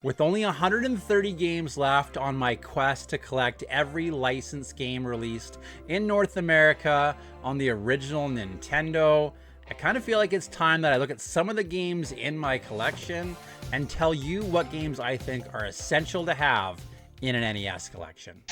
With only 130 games left on my quest to collect every licensed game released in North America on the original Nintendo, I kind of feel like it's time that I look at some of the games in my collection and tell you what games I think are essential to have in an NES collection.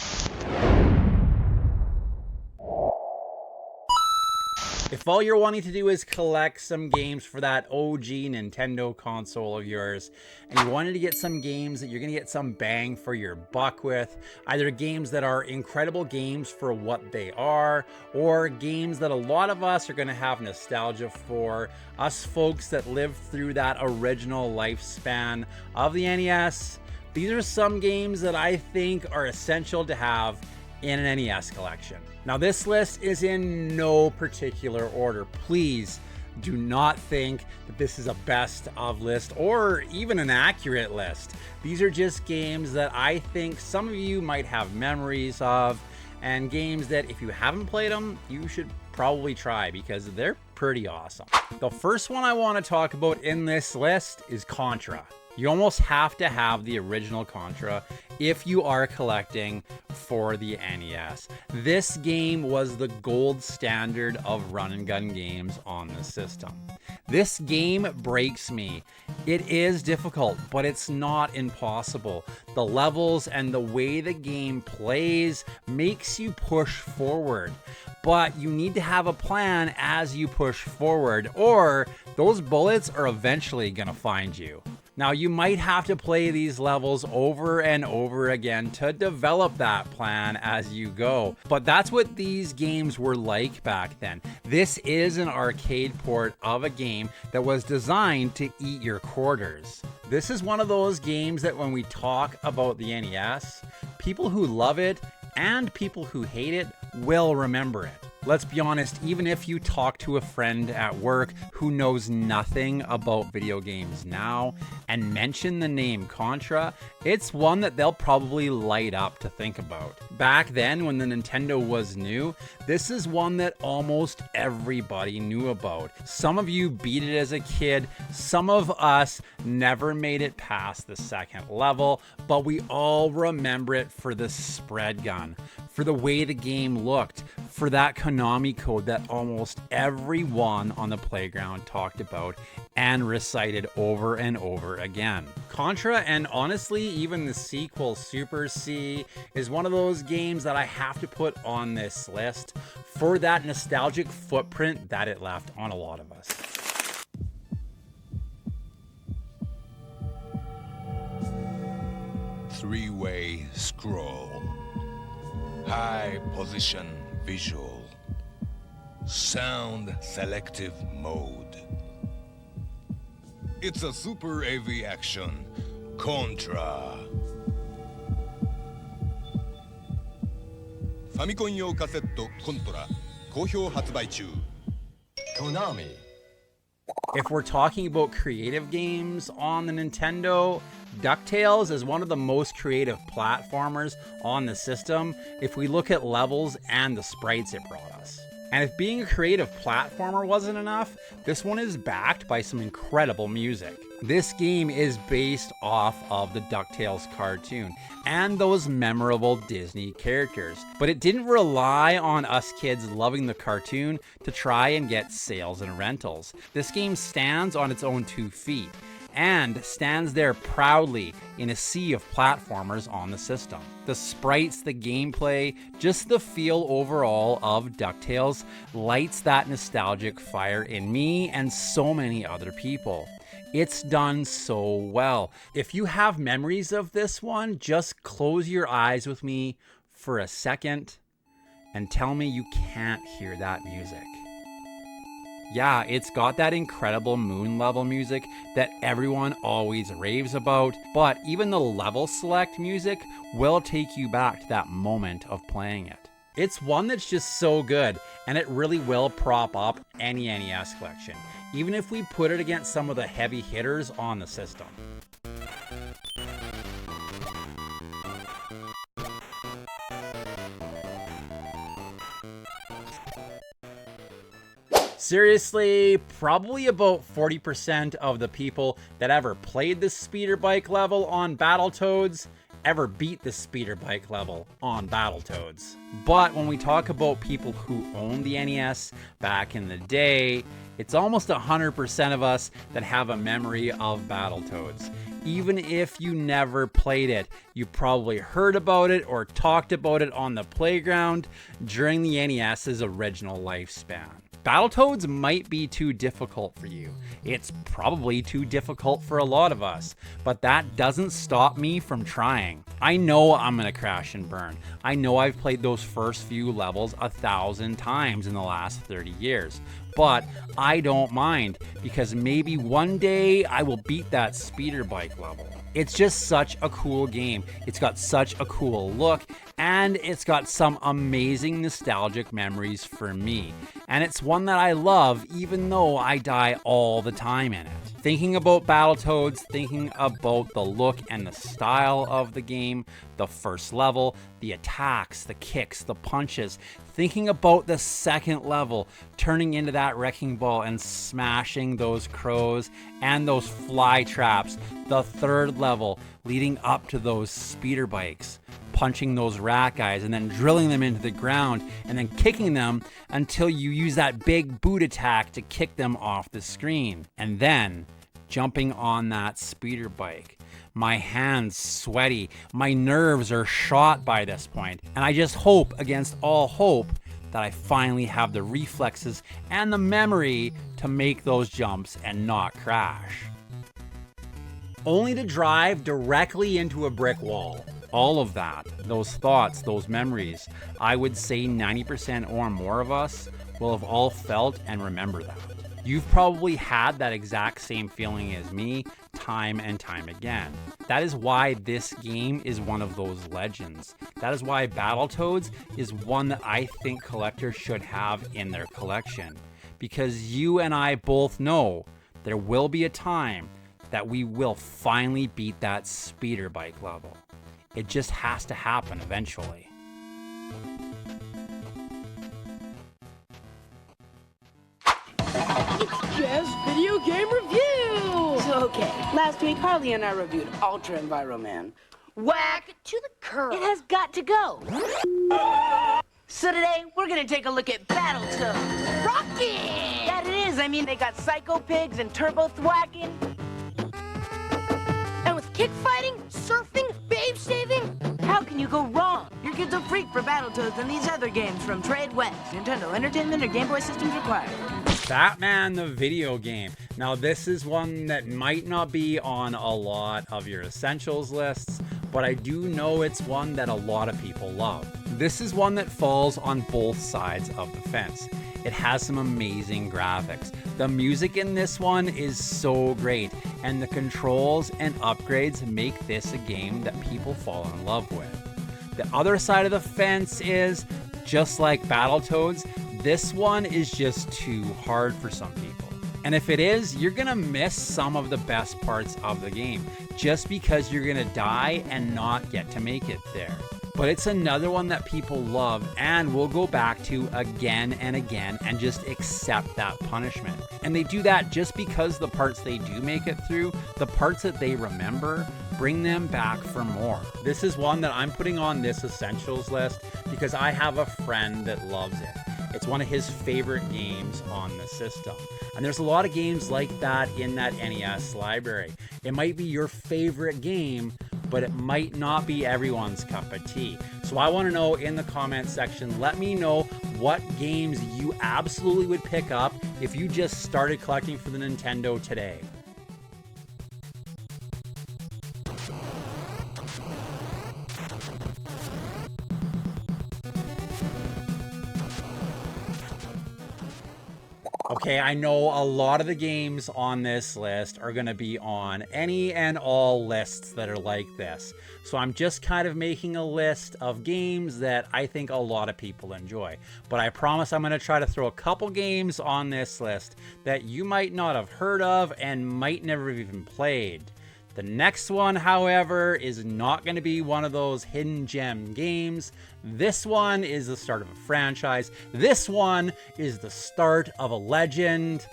If all you're wanting to do is collect some games for that OG Nintendo console of yours, and you wanted to get some games that you're going to get some bang for your buck with, either games that are incredible games for what they are, or games that a lot of us are going to have nostalgia for, us folks that lived through that original lifespan of the NES, these are some games that I think are essential to have in an NES collection. Now, this list is in no particular order. Please do not think that this is a best of list or even an accurate list. These are just games that I think some of you might have memories of, and games that if you haven't played them, you should probably try because they're pretty awesome. The first one I want to talk about in this list is Contra. You almost have to have the original Contra if you are collecting for the NES. This game was the gold standard of run and gun games on the system. This game breaks me. It is difficult, but it's not impossible. The levels and the way the game plays makes you push forward. But you need to have a plan as you push forward, or those bullets are eventually gonna find you. Now, you might have to play these levels over and over again to develop that plan as you go. But that's what these games were like back then. This is an arcade port of a game that was designed to eat your quarters. This is one of those games that when we talk about the NES, people who love it and people who hate it will remember it. Let's be honest, even if you talk to a friend at work who knows nothing about video games now and mention the name Contra, it's one that they'll probably light up to think about. Back then, when the Nintendo was new, this is one that almost everybody knew about. Some of you beat it as a kid, some of us never made it past the second level, but we all remember it for the spread gun, for the way the game looked, for that Konami code that almost everyone on the playground talked about and recited over and over again. Contra, and honestly even the sequel Super C, is one of those games that I have to put on this list for that nostalgic footprint that it left on a lot of us. Three-way scroll. High position visual. Sound selective mode. It's a super AV action. Contra. ファミコン用カセットコントラ好評発売中。Konami. If we're talking about creative games on the Nintendo, DuckTales is one of the most creative platformers on the system if we look at levels and the sprites it brought us. And if being a creative platformer wasn't enough, this one is backed by some incredible music. This game is based off of the DuckTales cartoon and those memorable Disney characters, but it didn't rely on us kids loving the cartoon to try and get sales and rentals. This game stands on its own 2 feet and stands there proudly in a sea of platformers on the system. The sprites, the gameplay, just the feel overall of DuckTales lights that nostalgic fire in me and so many other people. It's done so well. If you have memories of this one, just close your eyes with me for a second and tell me you can't hear that music. Yeah, it's got that incredible moon level music that everyone always raves about, but even the level select music will take you back to that moment of playing it. It's one that's just so good, and it really will prop up any NES collection, even if we put it against some of the heavy hitters on the system. Seriously, probably about 40% of the people that ever played the speeder bike level on Battletoads ever beat the speeder bike level on Battletoads. But when we talk about people who owned the NES back in the day, it's almost 100% of us that have a memory of Battletoads. Even if you never played it, you probably heard about it or talked about it on the playground during the NES's original lifespan. Battletoads might be too difficult for you. It's probably too difficult for a lot of us, but that doesn't stop me from trying. I know I'm gonna crash and burn. I know I've played those first few levels 1,000 times in the last 30 years, but I don't mind because maybe one day I will beat that speeder bike level. It's just such a cool game. It's got such a cool look, and it's got some amazing nostalgic memories for me. And it's one that I love even though I die all the time in it. Thinking about Battletoads, thinking about the look and the style of the game, the first level, the attacks, the kicks, the punches, thinking about the second level, turning into that wrecking ball and smashing those crows and those fly traps, the third level leading up to those speeder bikes, punching those rat guys and then drilling them into the ground and then kicking them until you use that big boot attack to kick them off the screen. And then jumping on that speeder bike. My hands sweaty, my nerves are shot by this point, and I just hope against all hope that I finally have the reflexes and the memory to make those jumps and not crash. Only to drive directly into a brick wall. All of that, those thoughts, those memories, I would say 90% or more of us will have all felt and remember that. You've probably had that exact same feeling as me, time and time again. That is why this game is one of those legends. That is why Battletoads is one that I think collectors should have in their collection. Because you and I both know there will be a time that we will finally beat that speeder bike level. It just has to happen eventually. Yes, video game review! Okay, last week Harley and I reviewed Ultra Enviroman. Whack to the curb. It has got to go. So today, we're gonna take a look at Battletoads. Rocky! That it is, I mean, they got Psycho Pigs and Turbo Thwacking. And with kick fighting, surfing, babe saving, how can you go wrong? Your kid's a freak for Battletoads and these other games from Trade West, Nintendo Entertainment, or Game Boy systems required. Batman the video game. Now this is one that might not be on a lot of your essentials lists, but I do know it's one that a lot of people love. This is one that falls on both sides of the fence. It has some amazing graphics. The music in this one is so great, and the controls and upgrades make this a game that people fall in love with. The other side of the fence is, just like Battletoads, this one is just too hard for some people. And if it is, you're gonna miss some of the best parts of the game just because you're gonna die and not get to make it there. But it's another one that people love and will go back to again and again and just accept that punishment. And they do that just because the parts they do make it through, the parts that they remember, bring them back for more. This is one that I'm putting on this essentials list because I have a friend that loves it. It's one of his favorite games on the system. And there's a lot of games like that in that NES library. It might be your favorite game, but it might not be everyone's cup of tea. So I want to know in the comment section, let me know what games you absolutely would pick up if you just started collecting for the Nintendo today. Okay, I know a lot of the games on this list are going to be on any and all lists that are like this. So I'm just kind of making a list of games that I think a lot of people enjoy. But I promise I'm going to try to throw a couple games on this list that you might not have heard of and might never have even played. The next one, however, is not going to be one of those hidden gem games. This one is the start of a franchise. This one is the start of a legend,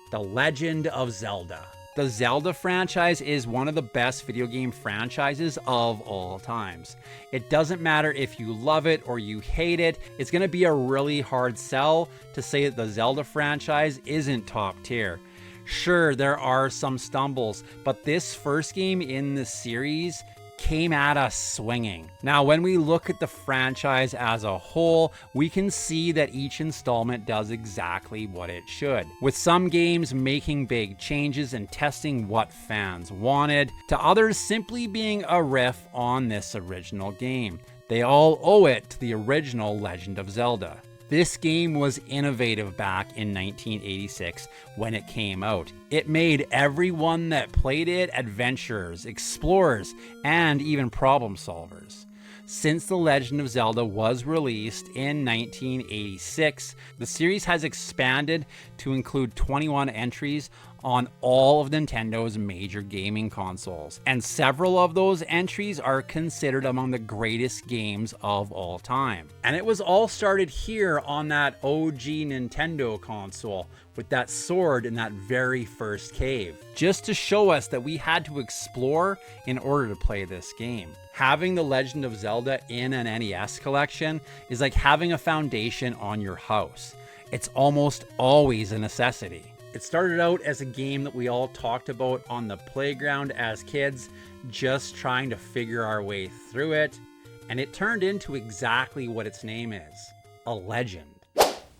The Legend of Zelda. The Zelda franchise is one of the best video game franchises of all times. It doesn't matter if you love it or you hate it. It's going to be a really hard sell to say that the Zelda franchise isn't top tier. Sure, there are some stumbles, but this first game in the series came at us swinging. Now, when we look at the franchise as a whole, we can see that each installment does exactly what it should, with some games making big changes and testing what fans wanted, to others simply being a riff on this original game. They all owe it to the original Legend of Zelda. This game was innovative back in 1986 when it came out. It made everyone that played it adventurers, explorers, and even problem solvers. Since The Legend of Zelda was released in 1986, the series has expanded to include 21 entries on all of Nintendo's major gaming consoles, and several of those entries are considered among the greatest games of all time. And it was all started here on that OG Nintendo console with that sword in that very first cave, just to show us that we had to explore in order to play this game. Having The Legend of Zelda in an NES collection is like having a foundation on your house. It's almost always a necessity. It started out as a game that we all talked about on the playground as kids, just trying to figure our way through it, and it turned into exactly what its name is, a legend.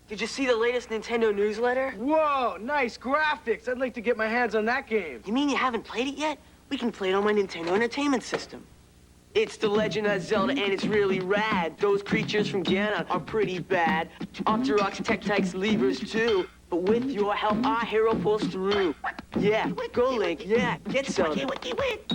Did you see the latest Nintendo newsletter? Whoa, nice graphics. I'd like to get my hands on that game. You mean you haven't played it yet? We can play it on my Nintendo Entertainment System. It's The Legend of Zelda, and it's really rad. Those creatures from Ganon are pretty bad. Octoroks, Tektites, Levers, too. But with your help, our hero pulls through. Yeah, go Link, yeah, get Zelda.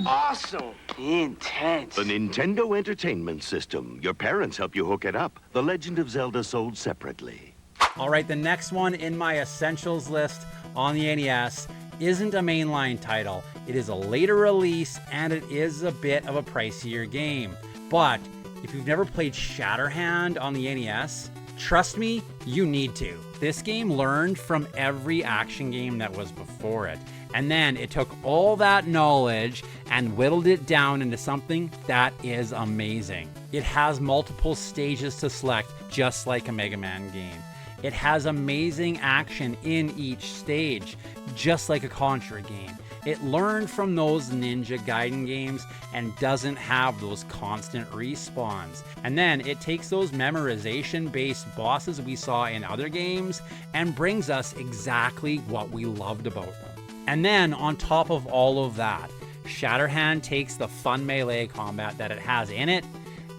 Awesome. Intense. The Nintendo Entertainment System. Your parents help you hook it up. The Legend of Zelda sold separately. All right, the next one in my Essentials list on the NES isn't a mainline title. It is a later release, and it is a bit of a pricier game. But if you've never played Shatterhand on the NES, trust me, you need to. This game learned from every action game that was before it, and then it took all that knowledge and whittled it down into something that is amazing. It has multiple stages to select, just like a Mega Man game. It has amazing action in each stage, just like a Contra game. It learned from those Ninja Gaiden games and doesn't have those constant respawns. And then it takes those memorization-based bosses we saw in other games and brings us exactly what we loved about them. And then on top of all of that, Shatterhand takes the fun melee combat that it has in it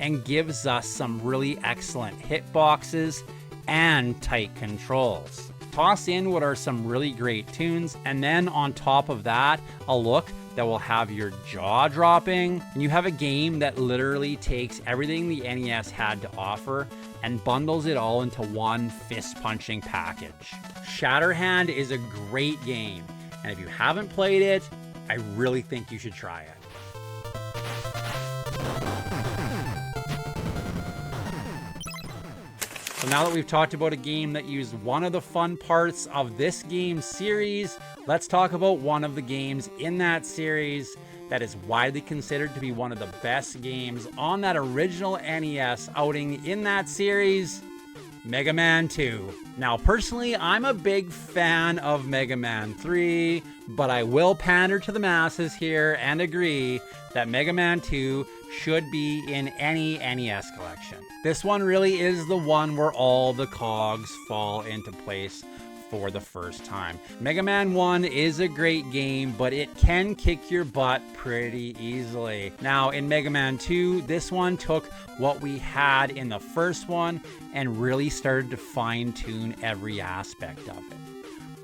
and gives us some really excellent hitboxes and tight controls. Toss in what are some really great tunes, and then on top of that, a look that will have your jaw dropping. And you have a game that literally takes everything the NES had to offer and bundles it all into one fist-punching package. Shatterhand is a great game, and if you haven't played it, I really think you should try it. So now that we've talked about a game that used one of the fun parts of this game series, let's talk about one of the games in that series that is widely considered to be one of the best games on that original NES outing in that series, Mega Man 2. Now, personally, I'm a big fan of Mega Man 3, but I will pander to the masses here and agree that Mega Man 2 should be in any NES collection. This one really is the one where all the cogs fall into place for the first time. Mega Man 1 is a great game, but it can kick your butt pretty easily. Now, in Mega Man 2, this one took what we had in the first one and really started to fine-tune every aspect of it.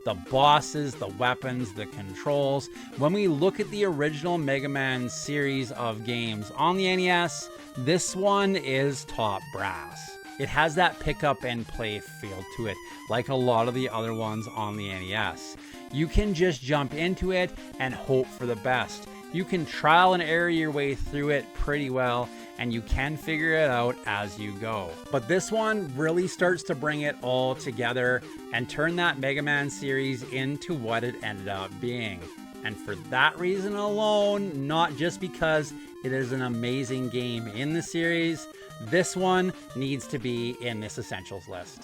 The bosses, the weapons, the controls. When we look at the original Mega Man series of games on the NES, this one is top brass. It has that pick up and play feel to it, like a lot of the other ones on the NES. You can just jump into it and hope for the best. You can trial and error your way through it pretty well, and you can figure it out as you go. But this one really starts to bring it all together and turn that Mega Man series into what it ended up being. And for that reason alone, not just because it is an amazing game in the series, this one needs to be in this Essentials list.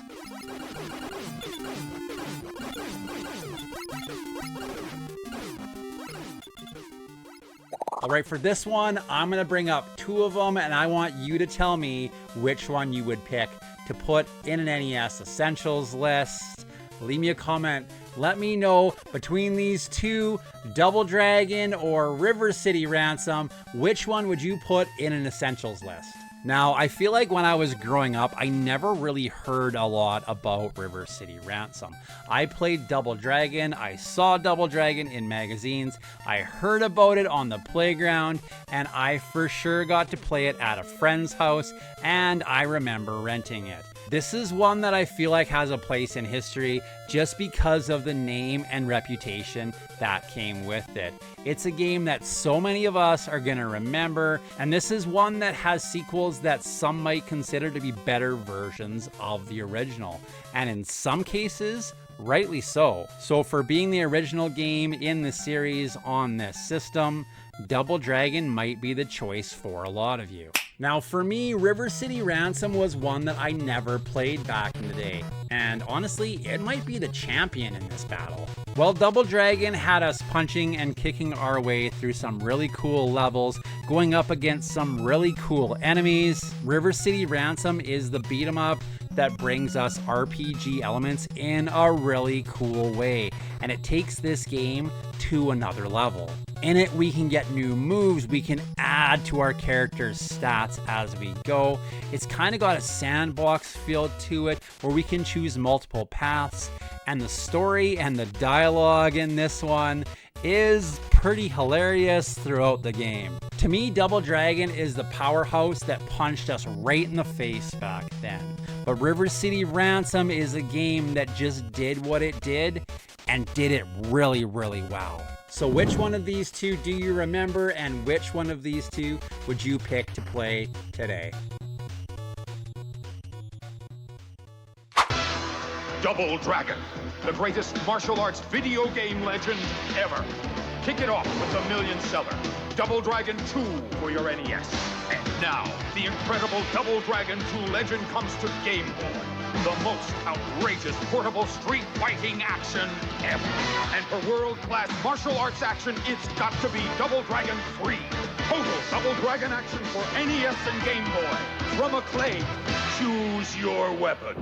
All right, for this one, I'm gonna bring up two of them, and I want you to tell me which one you would pick to put in an NES Essentials list. Leave me a comment. Let me know between these two, Double Dragon or River City Ransom, which one would you put in an Essentials list? Now, I feel like when I was growing up, I never really heard a lot about River City Ransom. I played Double Dragon, I saw Double Dragon in magazines, I heard about it on the playground, and I for sure got to play it at a friend's house, and I remember renting it. This is one that I feel like has a place in history just because of the name and reputation that came with it. It's a game that so many of us are gonna remember, and this is one that has sequels that some might consider to be better versions of the original, and in some cases, rightly so. So for being the original game in the series on this system, Double Dragon might be the choice for a lot of you. Now for me, River City Ransom was one that I never played back in the day, and honestly, it might be the champion in this battle. Well, Double Dragon had us punching and kicking our way through some really cool levels, going up against some really cool enemies. River City Ransom is the beat 'em up that brings us RPG elements in a really cool way, and it takes this game to another level. In it, we can get new moves, we can add to our character's stats as we go. It's kind of got a sandbox feel to it where we can choose multiple paths, and the story and the dialogue in this one is pretty hilarious throughout the game. To me, Double Dragon is the powerhouse that punched us right in the face back then. But River City Ransom is a game that just did what it did and did it really, really well. So which one of these two do you remember, and which one of these two would you pick to play today? Double Dragon, the greatest martial arts video game legend ever. Kick it off with the million-seller, Double Dragon 2 for your NES. And now, the incredible Double Dragon 2 Legend comes to Game Boy. The most outrageous portable street fighting action ever. And for world-class martial arts action, it's got to be Double Dragon 3. Total Double Dragon action for NES and Game Boy. From Acclaim, choose your weapon.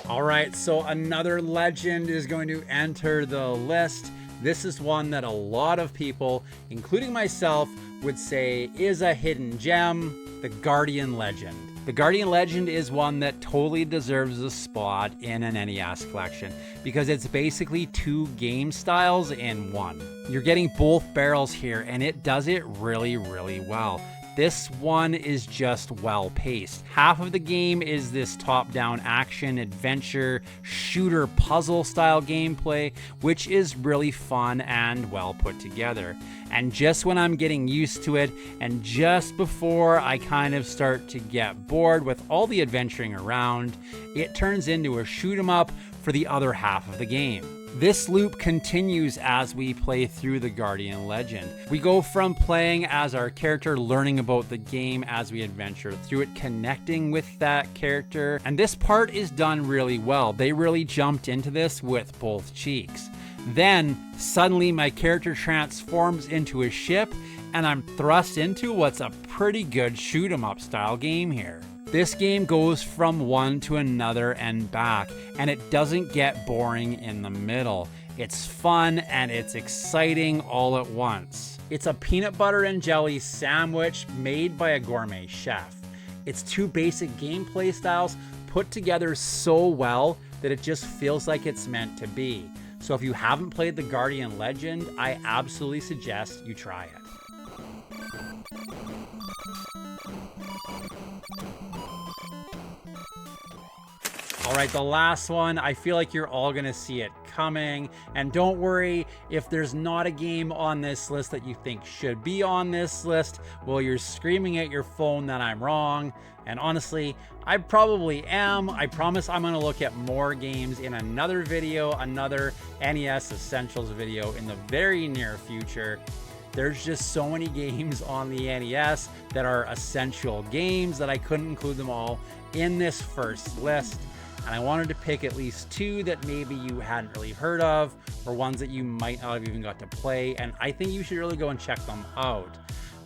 All right, so another legend is going to enter the list. This is one that a lot of people, including myself, would say is a hidden gem, the Guardian Legend. The Guardian Legend is one that totally deserves a spot in an NES collection because it's basically two game styles in one. You're getting both barrels here, and it does it really, really well. This one is just well paced. Half of the game is this top-down action, adventure, shooter, puzzle style gameplay, which is really fun and well put together. And just when I'm getting used to it, and just before I kind of start to get bored with all the adventuring around, it turns into a shoot 'em up for the other half of the game. This loop continues as we play through the Guardian Legend. We go from playing as our character, learning about the game as we adventure through it, connecting with that character, and this part is done really well. They really jumped into this with both cheeks. Then, suddenly my character transforms into a ship, and I'm thrust into what's a pretty good shoot 'em up style game here. This game goes from one to another and back, and it doesn't get boring in the middle. It's fun and it's exciting all at once. It's a peanut butter and jelly sandwich made by a gourmet chef. It's two basic gameplay styles put together so well that it just feels like it's meant to be. So if you haven't played the Guardian Legend, I absolutely suggest you try it. All right, the last one, I feel like you're all gonna see it coming, and don't worry, If there's not a game on this list that you think should be on this list, well, you're screaming at your phone that I'm wrong. And honestly, I probably am. I promise I'm gonna look at more games in another video, another NES Essentials video in the very near future. There's just so many games on the NES that are essential games that I couldn't include them all in this first list. And I wanted to pick at least 2 that maybe you hadn't really heard of, or ones that you might not have even got to play. And I think you should really go and check them out.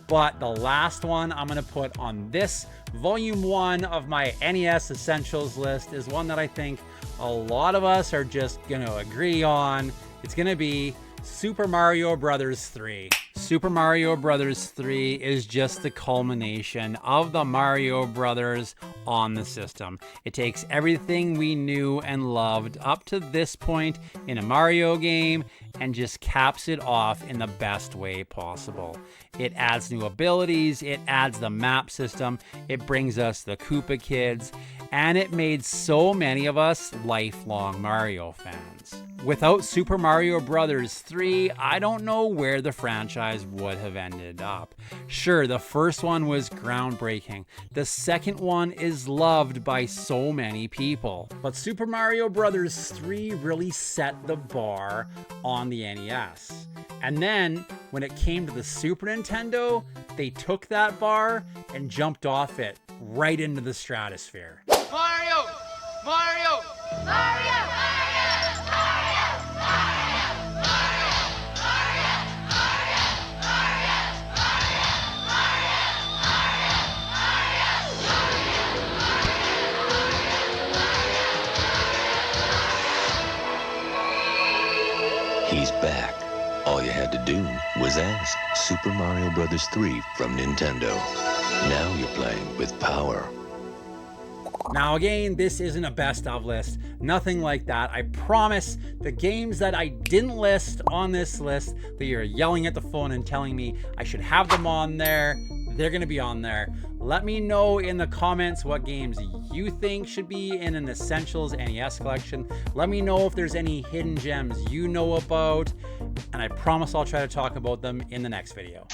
But the last one I'm gonna put on this volume 1 of my NES Essentials list is one that I think a lot of us are just gonna agree on. It's gonna be Super Mario Bros. 3. Super Mario Bros. 3 is just the culmination of the Mario Brothers on the system. It takes everything we knew and loved up to this point in a Mario game and just caps it off in the best way possible. It adds new abilities, it adds the map system, it brings us the Koopa Kids, and it made so many of us lifelong Mario fans. Without Super Mario Bros. 3, I don't know where the franchise would have ended up. Sure, the first one was groundbreaking. The second one is loved by so many people. But Super Mario Bros. 3 really set the bar on the NES. And then, when it came to the Super Nintendo, they took that bar and jumped off it right into the stratosphere. Mario! Mario! Mario! He's back. All you had to do was ask. Super Mario Bros. 3 from Nintendo. Now you're playing with power. Now again, this isn't a best of list, nothing like that. I promise the games that I didn't list on this list that you're yelling at the phone and telling me I should have them on there, they're gonna be on there. Let me know in the comments what games you think should be in an Essentials NES collection. Let me know if there's any hidden gems you know about, and I promise I'll try to talk about them in the next video.